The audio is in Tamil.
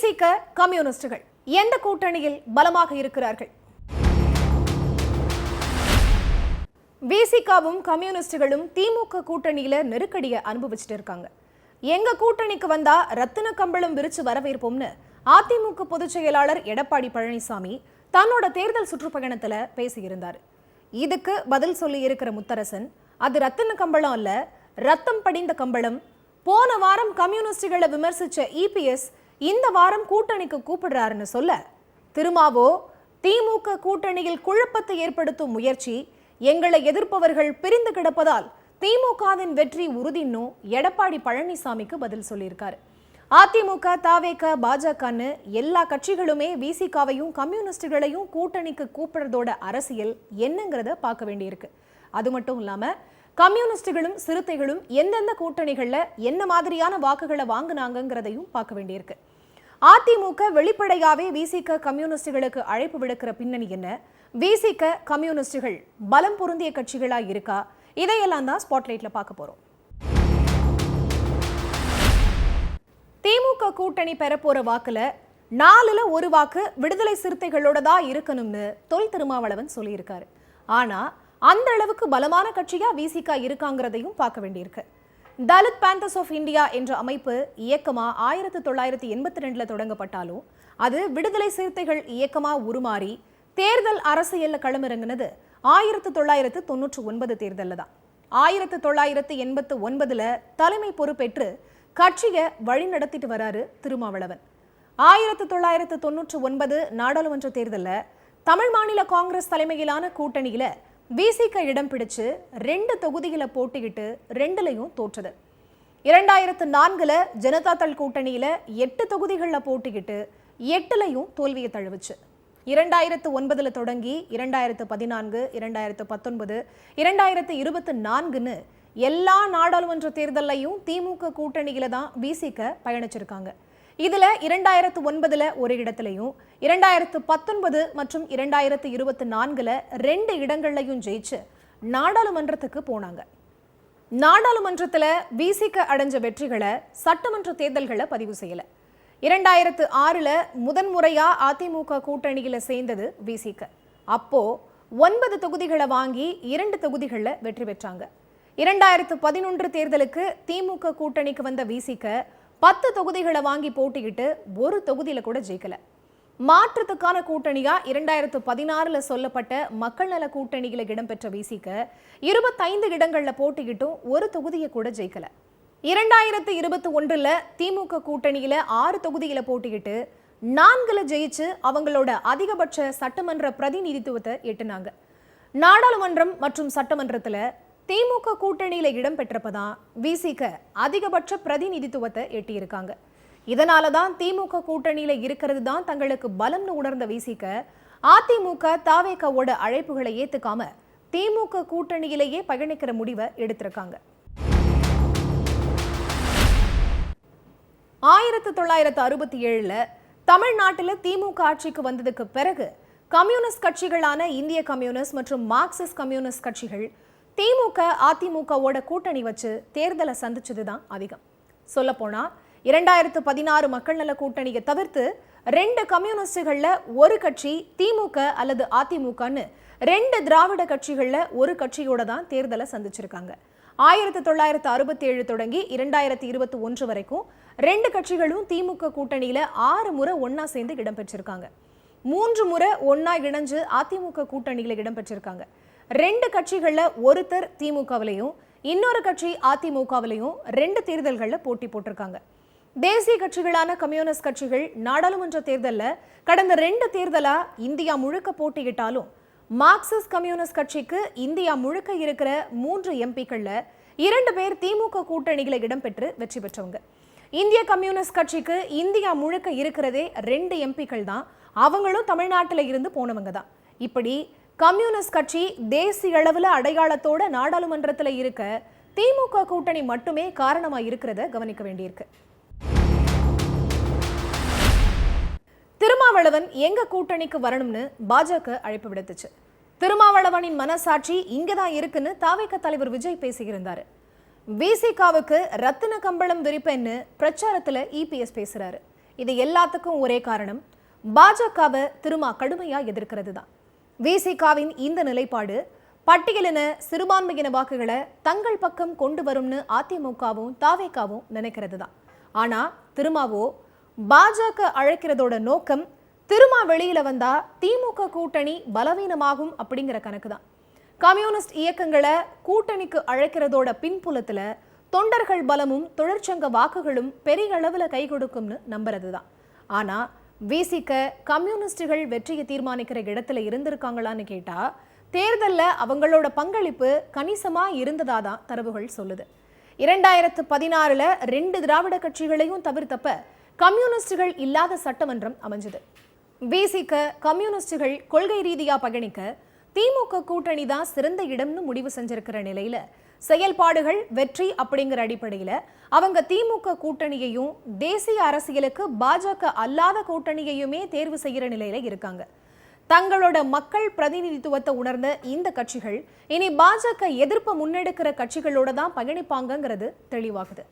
விசிக கம்யூனிஸ்டுகள் எந்த கூட்டணியில் பலமாக இருக்கிறார்கள்? விசிகாவும் கம்யூனிஸ்டுகளும் திமுக கூட்டணியில நெருக்கடியை அனுபவிச்சுட்டு இருக்காங்க. எங்க கூட்டணிக்கு வந்தா ரத்தின கம்பளம் விரிச்சு வரவேற்போம்னு அதிமுக பொதுச் செயலாளர் எடப்பாடி பழனிசாமி தன்னோட தேர்தல் சுற்றுப்பயணத்துல பேசியிருந்தார். இதுக்கு பதில் சொல்லி இருக்கிற முத்தரசன், அது ரத்தின கம்பளம் அல்ல, ரத்தம் படிந்த கம்பளம். போன வாரம் கம்யூனிஸ்டுகளை விமர்சிச்ச இபிஎஸ் இந்த வாரம் கூட்டணிக்கு கூப்பிடுறாருன்னு சொல்ல, திருமாவோ திமுக கூட்டணியில் குழப்பத்தை ஏற்படுத்தும் முயற்சி, எங்களை எதிர்ப்பவர்கள் பிரிந்து கிடப்பதால் திமுகவின் வெற்றி உறுதின்னு எடப்பாடி பழனிசாமிக்கு பதில் சொல்லியிருக்காரு. அதிமுக, தவேக, பாஜகன்னு எல்லா கட்சிகளுமே விசிகாவையும் கம்யூனிஸ்டுகளையும் கூட்டணிக்கு கூப்பிடுறதோட அரசியல் என்னங்கிறத பார்க்க வேண்டியிருக்கு. அது மட்டும் இல்லாம கம்யூனிஸ்டுகளும் சிறுத்தைகளும் எந்தெந்த கூட்டணிகள்ல என்ன மாதிரியான வாக்குகளை வாங்கினாங்கிறதையும் பார்க்க வேண்டியிருக்கு. அதிமுக வெளிப்படையாவே விசிக கம்யூனிஸ்டுகளுக்கு அழைப்பு விடுக்கிற பின்னணி என்ன? விசிக கம்யூனிஸ்டுகள் பலம் பொருந்திய கட்சிகளா இருக்கா? இதையெல்லாம் தான் ஸ்பாட்லைட்ல பார்க்க போறோம். திமுக கூட்டணி பெறப்போற வாக்குல 4ல் 1 வாக்கு விடுதலை சிறுத்தைகளோட தான் இருக்கணும்னு தொல் திருமாவளவன் சொல்லியிருக்காரு. ஆனா அந்த அளவுக்கு பலமான கட்சியா விசிகா இருக்காங்கிறதையும் பார்க்க வேண்டியிருக்கு. தலித் பேந்தர்ஸ் ஆஃப் இந்தியா என்ற அமைப்பு இயக்கமா 1982 தொடங்கப்பட்டாலும் அது விடுதலை சிறுத்தைகள் இயக்கமா உருமாறி தேர்தல் அரசியல்ல களமிறங்கினது 1999 தேர்தல்ல தான். 1989 தலைமை பொறுப்பேற்று கட்சியை வழி நடத்திட்டு வராரு திருமாவளவன். 1999 நாடாளுமன்ற தேர்தலில் தமிழ் மாநில காங்கிரஸ் தலைமையிலான கூட்டணியில விசிக இடம் பிடிச்சு 2 தொகுதிகளை போட்டியிட்டு 2லையும் தோற்றது. 2004 ஜனதா தள் கூட்டணியில 8 தொகுதிகளில் போட்டியிட்டு 8லையும் தோல்வியை தழுவுச்சு. 2009 தொடங்கி 2014, 2019, 2024ன்னு எல்லா நாடாளுமன்ற தேர்தலையும் திமுக கூட்டணியில தான் விசிக பயணிச்சிருக்காங்க. இதுல 2009 ஒரு இடத்திலையும் 2019 மற்றும் 2024 2 இடங்கள்லையும் ஜெயிச்சு நாடாளுமன்றத்துக்கு போனாங்க. நாடாளுமன்றத்துல விசிக அடைஞ்ச வெற்றிகளை சட்டமன்ற தேர்தல்களை பதிவு செய்யல. 2006 முதன்முறையா அதிமுக கூட்டணியில சேர்ந்தது விசிக. அப்போ 9 தொகுதிகளை வாங்கி 2 தொகுதிகளில் வெற்றி பெற்றாங்க. 2011 தேர்தலுக்கு திமுக கூட்டணிக்கு வந்த விசிக 10 தொகுதிகளை வாங்கி போட்டியிட்டு 1 தொகுதியில கூட ஜெயிக்கல. மாற்றத்துக்கான கூட்டணியா 2016 சொல்லப்பட்ட மக்கள் நல கூட்டணியில இடம்பெற்ற விசிக 25 இடங்கள்ல போட்டியிட்டும் 1 தொகுதியை கூட ஜெயிக்கல. 2021 திமுக கூட்டணியில 6 தொகுதியில போட்டியிட்டு 4ல் ஜெயிச்சு அவங்களோட அதிகபட்ச சட்டமன்ற பிரதிநிதித்துவத்தை எட்டுனாங்க. நாடாளுமன்றம் மற்றும் சட்டமன்றத்துல திமுக கூட்டணியில இடம்பெற்றப்பதான் விசிக அதிகபட்ச பிரதிநிதித்துவத்தை எட்டியிருக்காங்க. இதனாலதான் திமுக கூட்டணியில இருக்கிறது தான் தங்களுக்கு பலம்னு உணர்ந்த விசிக அதிமுக, தவேகவோட அழைப்புகளை ஏத்துக்காம திமுக கூட்டணியிலேயே பயணிக்கிற முடிவை எடுத்திருக்காங்க. 1967 தமிழ்நாட்டில் திமுக ஆட்சிக்கு வந்ததுக்கு பிறகு கம்யூனிஸ்ட் கட்சிகளான இந்திய கம்யூனிஸ்ட் மற்றும் மார்க்சிஸ்ட் கம்யூனிஸ்ட் கட்சிகள் திமுக, அதிமுகவோட கூட்டணி வச்சு தேர்தலை சந்திச்சதுதான் அதிகம். சொல்லப்போனா 2016 மக்கள் நல கூட்டணியை தவிர்த்து 2 கம்யூனிஸ்டுகள்ல ஒரு கட்சி திமுக அல்லது அதிமுகன்னு 2 திராவிட கட்சிகள்ல ஒரு கட்சியோட தான் தேர்தலை சந்திச்சிருக்காங்க. 1967 தொடங்கி 2021 வரைக்கும் 2 கட்சிகளும் திமுக கூட்டணியில 6 முறை ஒன்னா சேர்ந்து இடம்பெற்றிருக்காங்க. 3 முறை ஒன்னா இணைஞ்சு அதிமுக கூட்டணியில இடம்பெற்றிருக்காங்க. 2 கட்சிகள்ல ஒருத்தர் திமுகவிலையும் இன்னொரு கட்சி அதிமுகவிலையும் 2 தேர்தல்கள்ல போட்டி போட்டிருக்காங்க. தேசிய கட்சிகளான கம்யூனிஸ்ட் கட்சிகள் நாடாளுமன்ற தேர்தலில் கடந்த 2 தேர்தலா இந்தியா முழுக்க போட்டியிட்டாலும் மார்க்சிஸ்ட் கம்யூனிஸ்ட் கட்சிக்கு இந்தியா முழுக்க இருக்கிற 3 எம்பிக்கள்ல 2 பேர் திமுக கூட்டணிகளை இடம்பெற்று வெற்றி பெற்றவங்க. இந்திய கம்யூனிஸ்ட் கட்சிக்கு இந்தியா முழுக்க இருக்கிறதே 2 எம்பிக்கள் தான், அவங்களும் தமிழ்நாட்டில் இருந்து போனவங்க தான். இப்படி கம்யூனிஸ்ட் கட்சி தேசிய அளவில் அடையாளத்தோட நாடாளுமன்றத்தில் இருக்க திமுக கூட்டணி மட்டுமே காரணமா இருக்கிறத கவனிக்க வேண்டியிருக்கு. திருமாவளவன் எங்க கூட்டணிக்கு வரணும்னு பாஜக அழைப்பு விடுத்துச்சு. திருமாவளவனின் மனசாட்சி இங்கதான் இருக்குன்னு தவேக தலைவர் விஜய் பேசியிருந்தாரு. விசிகாவுக்கு ரத்தின கம்பளம் விரிப்பேன்னு பிரச்சாரத்துல இபிஎஸ் பேசுறாரு. இது எல்லாத்துக்கும் ஒரே காரணம், பாஜகவை திருமா கடுமையா எதிர்க்கிறது தான். விசிகாவின் இந்த நிலைப்பாடு பட்டியலின சிறுபான்மையின வாக்குகளை தங்கள் பக்கம் கொண்டு வரும்னு அதிமுகவும் தாவேகாவும் நினைக்கிறது தான். ஆனா திருமாவோ பாஜக அழைக்கிறதோட நோக்கம் திருமா வெளியில வந்தா திமுக கூட்டணி பலவீனமாகும் அப்படிங்கிற கணக்கு தான். கம்யூனிஸ்ட் இயக்கங்களை கூட்டணிக்கு அழைக்கிறதோட பின்புலத்துல தொண்டர்கள் பலமும் தொழிற்சங்க வாக்குகளும் பெரிய அளவுல கை கொடுக்கும்னு நம்புறது தான். ஆனா விசிக கம்யூனிஸ்டுகள் வெற்றியை தீர்மானிக்கிற இடத்துல இருந்திருக்காங்களான்னு கேட்டா தேர்தல்ல அவங்களோட பங்களிப்பு கணிசமா இருந்ததா தான் தரவுகள் சொல்லுது. 2016 2 திராவிட கட்சிகளையும் தவிர்த்தப்ப கம்யூனிஸ்டுகள் இல்லாத சட்டமன்றம் அமைஞ்சது. விசிக கம்யூனிஸ்டுகள் கொள்கை ரீதியா பயணிக்க திமுக கூட்டணி தான் சிறந்த இடம்னு முடிவு செஞ்சிருக்கிற நிலையில செயல்பாடுகள் வெற்றி அப்படிங்கிற அடிப்படையில அவங்க திமுக கூட்டணியையும் தேசிய அரசியலுக்கு பாஜக அல்லாத கூட்டணியையுமே தேர்வு செய்யற நிலையில இருக்காங்க. தங்களோட மக்கள் பிரதிநிதித்துவத்தை உணர்ந்த இந்த கட்சிகள் இனி பாஜக எதிர்ப்பை முன்னெடுக்கிற கட்சிகளோட தான் பயணிப்பாங்கிறது தெளிவாகுது.